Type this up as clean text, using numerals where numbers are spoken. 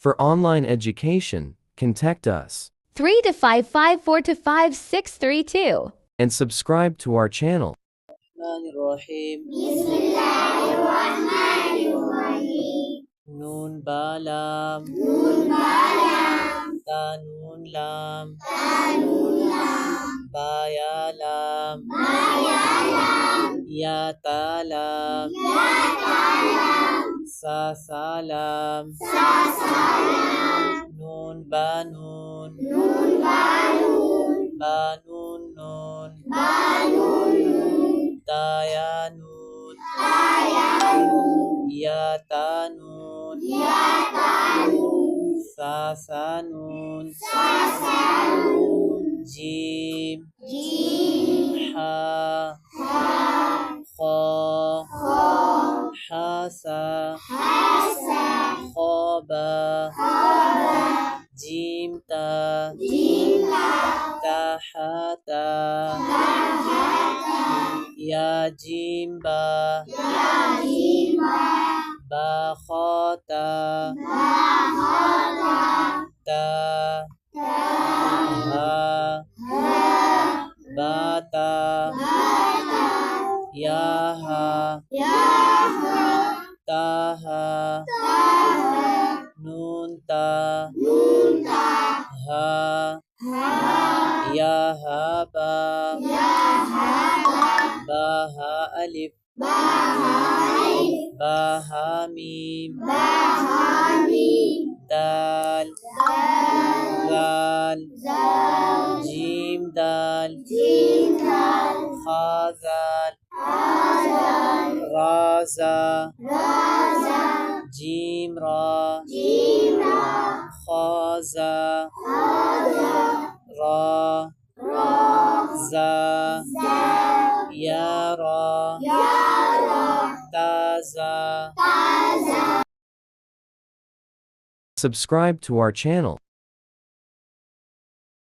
For online education, contact us 3 to 554 to 5632. and subscribe to our channel. الرحمن الرحيم بسم الله الرحمن الرحيم نون بالام نون بالام تانون لام تانون لام بايا لام بايا لام يا تالام يا تالام سا لام ساسالام نون بانون نون بانون بانون نون بانون نون تايا نون تايانون يا تانون يا تانون سا نون ساسالون جيم جيم حا حا خا خا حاسا حاسا خابا خابا جيم تا جيما تحتا تحتا يا جيم با يا جيما باخاتا باخاتا تا تا ها ها باتا باتا ياها ياها تاها تاها نون تا نون تا ها ها ياها با ياها باها ألف باها ألف باها ميم باها ميم دال دال ذال زال جيم دال جيم دال خا ذال زال رازا رازا جيم را جيم را خازا خازا را را زا زا يا را يارا تازا تازا Subscribe to our channel.